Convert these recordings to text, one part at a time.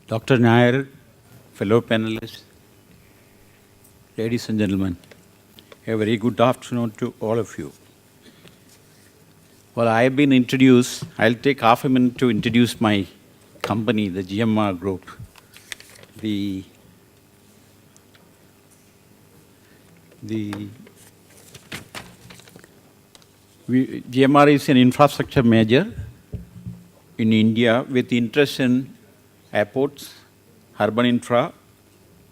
Dr. Nair, fellow panelists, ladies and gentlemen, a very good afternoon to all of you. Well, I have been introduced. I'll take half a minute to introduce my company, the GMR Group. GMR is an infrastructure major in India with interest in airports, urban infra,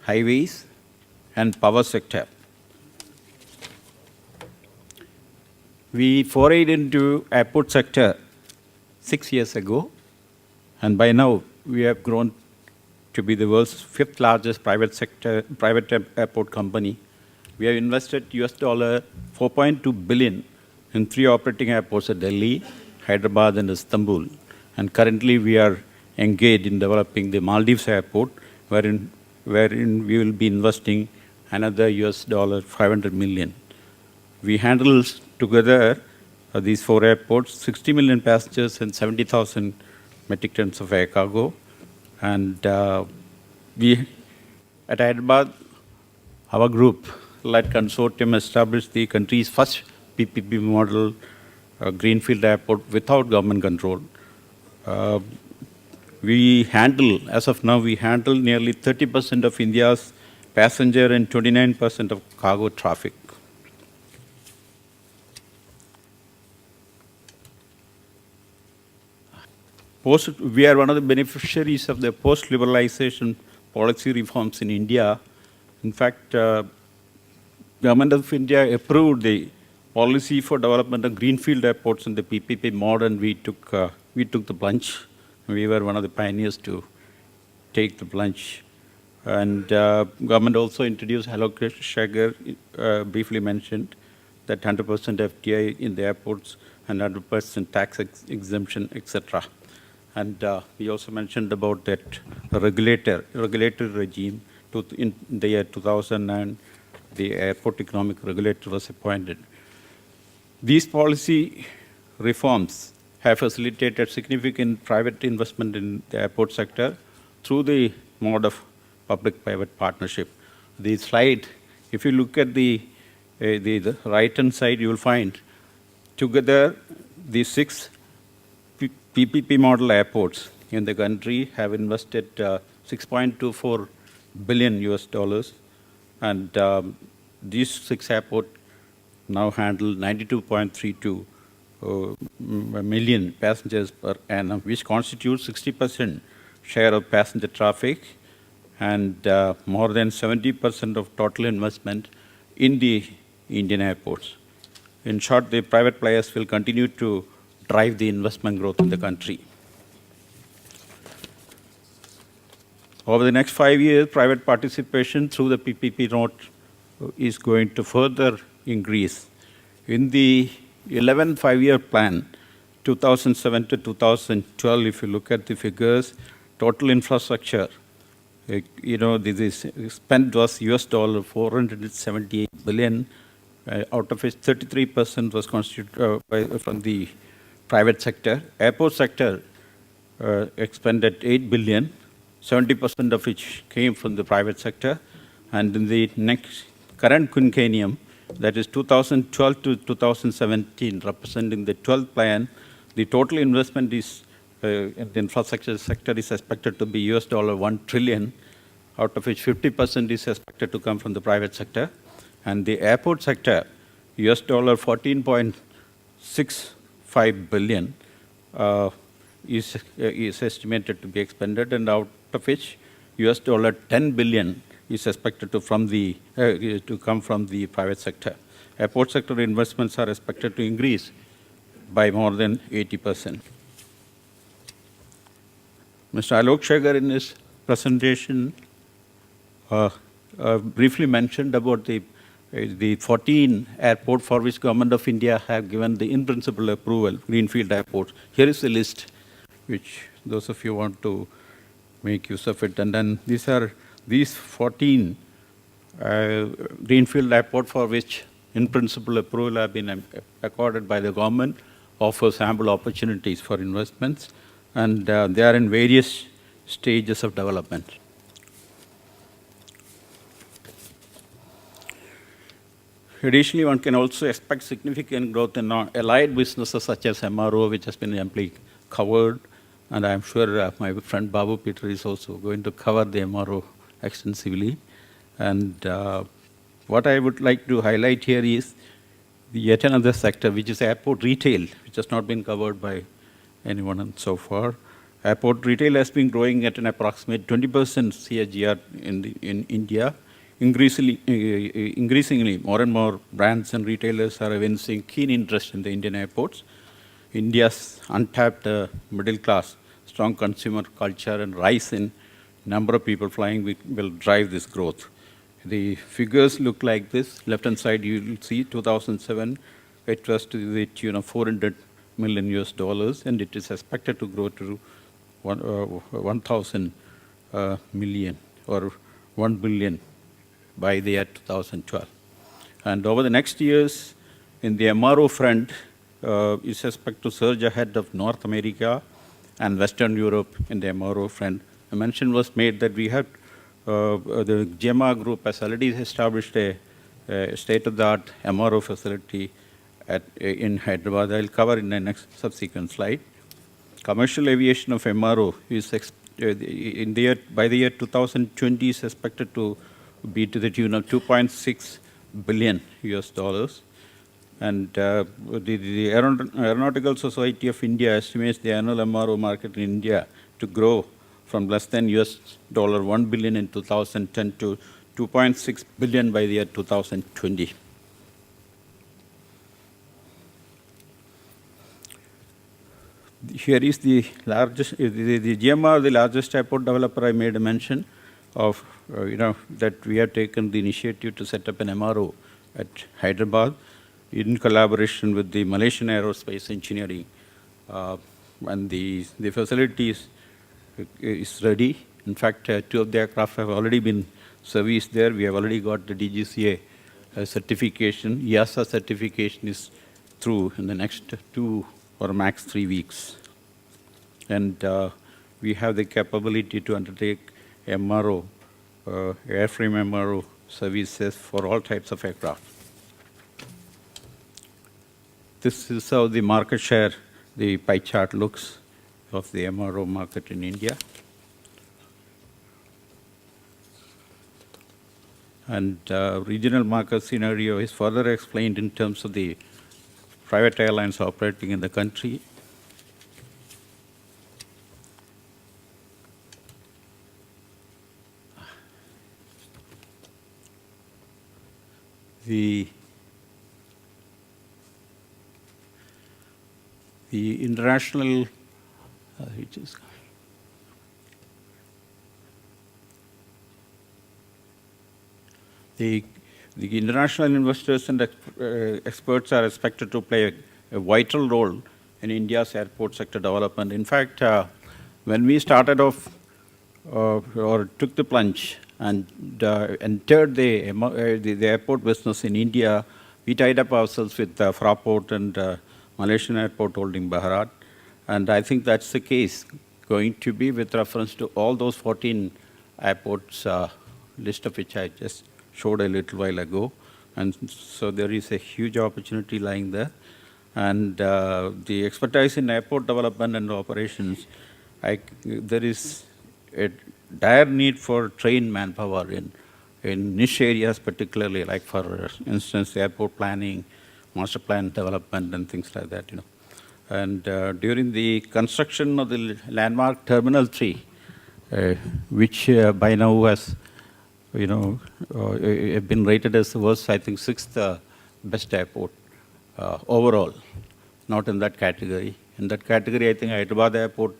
highways, and power sector. We forayed into airport sector 6 years ago, and by now we have grown to be the world's 5th largest private airport company. We have invested $4.2 billion in 3 operating airports at Delhi, Hyderabad, and Istanbul. And currently we are engaged in developing the Maldives airport, wherein we will be investing another $500 million. We handle together these 4 airports, 60 million passengers and 70,000 metric tons of air cargo. And we, at Hyderabad, our group-led consortium established the country's first PPP model greenfield airport without government control. As of now, we handle nearly 30% of India's passenger and 29% of cargo traffic. We are one of the beneficiaries of the post-liberalization policy reforms in India. In fact, Government of India approved the policy for development of greenfield airports in the PPP model, and we took the plunge. We were one of the pioneers to take the plunge. And government also introduced allocation share, briefly mentioned, that 100% FDI in the airports and 100% tax exemption, etc. And we also mentioned about that regulatory regime. In the year 2009, the airport economic regulator was appointed. These policy reforms have facilitated significant private investment in the airport sector through the mode of public-private partnership. The slide, if you look at the right-hand side, you will find together the 6 PPP model airports in the country have invested $6.24 billion, and these 6 airports now handle 92.32 million passengers per annum, which constitutes 60% share of passenger traffic and more than 70% of total investment in the Indian airports. In short, the private players will continue to drive the investment growth in the country. Over the next 5 years, private participation through the PPP route is going to further increase. In the 11th 5-year plan, 2007 to 2012, if you look at the figures, total infrastructure, this spent was $478 billion, out of which 33% was constituted from the private sector. Airport sector expended $8 billion, 70% of which came from the private sector. And in the next current quinquennium, that is 2012 to 2017, representing the 12th plan, the total investment is in the infrastructure sector is expected to be $1 trillion, out of which 50% is expected to come from the private sector. And the airport sector, $14.65 billion is estimated to be expended, and out of which $10 billion is expected to come from the private sector. Airport sector investments are expected to increase by more than 80%. Mr. Alok Shagar in his presentation briefly mentioned about the 14 airport for which Government of India have given the in-principle approval, greenfield airports. Here is the list, which those of you want to make use of it. And then these 14 greenfield airport for which in-principle approval have been accorded by the government offers ample opportunities for investments. And they are in various stages of development. Additionally, one can also expect significant growth in allied businesses such as MRO, which has been amply covered. And I'm sure my friend Babu Peter is also going to cover the MRO extensively. And what I would like to highlight here is yet another sector, which is airport retail, which has not been covered by anyone so far. Airport retail has been growing at an approximate 20% CAGR in India. Increasingly, more and more brands and retailers are evincing keen interest in the Indian airports. India's untapped middle class, strong consumer culture, and rise in number of people flying will drive this growth. The figures look like this. Left-hand side, you will see 2007, it was to the tune of $400 million US, and it is expected to grow to 1,000 million or 1 billion by the year 2012. And over the next years, in the MRO front, is expected to surge ahead of North America and Western Europe in the MRO front. A mention was made that we had the GMR Group has already established a state-of-the-art MRO facility in Hyderabad. I'll cover in the next subsequent slide. Commercial aviation of MRO is by the year 2020 is expected to be to the tune of 2.6 billion US. And the Aeronautical Society of India estimates the annual MRO market in India to grow from less than $1 billion in 2010 to 2.6 billion by the year 2020. Here is the largest, the GMR, the largest airport developer. I made a mention of, that we have taken the initiative to set up an MRO at Hyderabad in collaboration with the Malaysian Aerospace Engineering. And the facility is ready. In fact, 2 of the aircraft have already been serviced there. We have already got the DGCA certification. EASA certification is through in the next 2 or max 3 weeks. And we have the capability to undertake MRO, airframe MRO services for all types of aircraft. This is how the market share, the pie chart looks of the MRO market in India. And regional market scenario is further explained in terms of the private airlines operating in the country. The international, the international investors and experts are expected to play a vital role in India's airport sector development. In fact, when we started off or took the plunge and entered the airport business in India, we tied up ourselves with Fraport and Malaysian Airport Holding Bharat. And I think that's the case going to be with reference to all those 14 airports, list of which I just showed a little while ago. And so there is a huge opportunity lying there. And the expertise in airport development and operations, there is a dire need for trained manpower in niche areas, particularly like, for instance, airport planning, master plan development, and things like that. And during the construction of the landmark Terminal 3, which by now has, been rated as the world's, I think, 6th best airport overall, not in that category. In that category, I think Hyderabad Airport,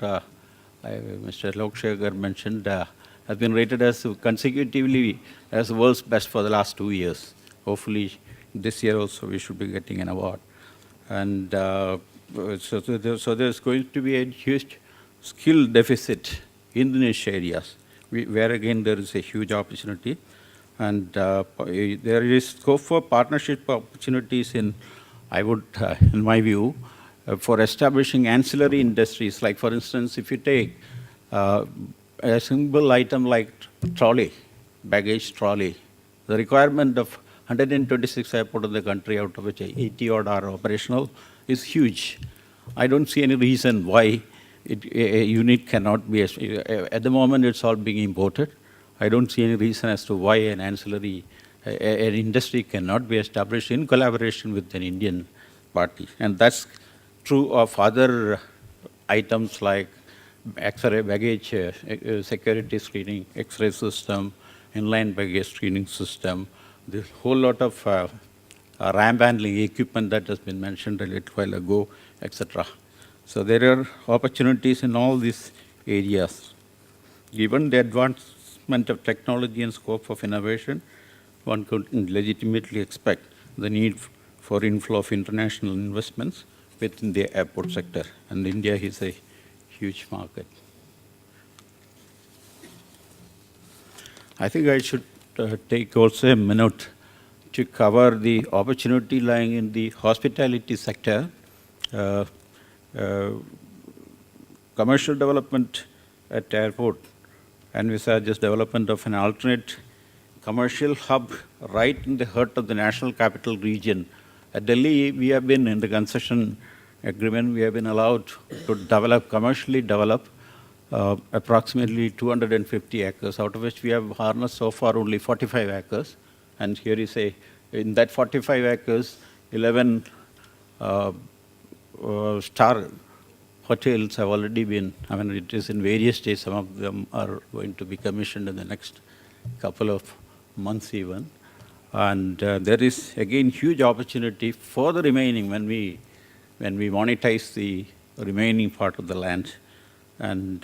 Mr. Lok Shekhar mentioned, has been rated as consecutively as the world's best for the last 2 years. Hopefully, this year also we should be getting an award. And so there's going to be a huge skill deficit in the niche areas, where again there is a huge opportunity. And there is scope for partnership opportunities in my view, for establishing ancillary industries. Like, for instance, if you take a simple item like trolley, baggage trolley, the requirement of 126 airports in the country, out of which 80 odd are operational, is huge. I don't see any reason why a unit cannot be, at the moment it's all being imported. I don't see any reason as to why an ancillary, an industry cannot be established in collaboration with an Indian party. And that's true of other items like X-ray baggage, security screening, X-ray system, inline baggage screening system, this whole lot of ramp handling equipment that has been mentioned a little while ago, etc. So there are opportunities in all these areas. Given the advancement of technology and scope of innovation, one could legitimately expect the need for inflow of international investments within the airport sector. And India is a huge market. I think I should take also a minute to cover the opportunity lying in the hospitality sector. Commercial development at airport envisages development of an alternate commercial hub right in the heart of the national capital region. At Delhi, we have been in the concession agreement, we have been allowed to develop, commercially develop approximately 250 acres, out of which we have harnessed so far only 45 acres. And here is in that 45 acres, 11 star hotels have already been, it is in various stages. Some of them are going to be commissioned in the next couple of months even. And there is, again, huge opportunity for the remaining when we monetize the remaining part of the land. And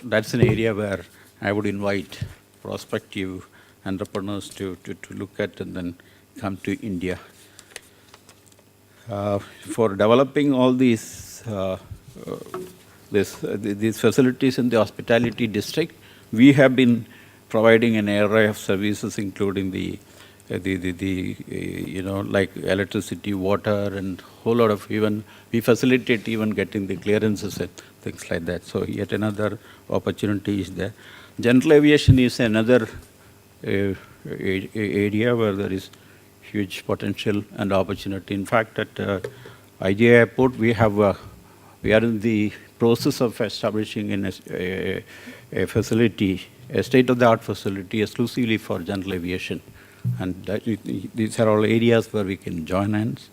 that's an area where I would invite prospective entrepreneurs to look at and then come to India. For developing all these facilities in the hospitality district, we have been providing an array of services, including like electricity, water, and whole lot of we facilitate even getting the clearances and things like that. So yet another opportunity is there. General aviation is another area where there is huge potential and opportunity. In fact, at IGI Airport, we are in the process of establishing a facility, a state-of-the-art facility exclusively for general aviation. And these are all areas where we can join hands.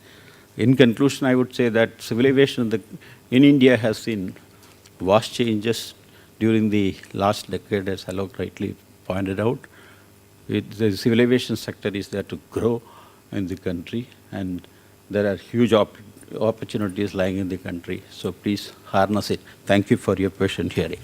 In conclusion, I would say that civil aviation in India has seen vast changes during the last decade, as Alok rightly pointed out. The civil aviation sector is there to grow in the country, and there are huge opportunities lying in the country. So please harness it. Thank you for your patient hearing.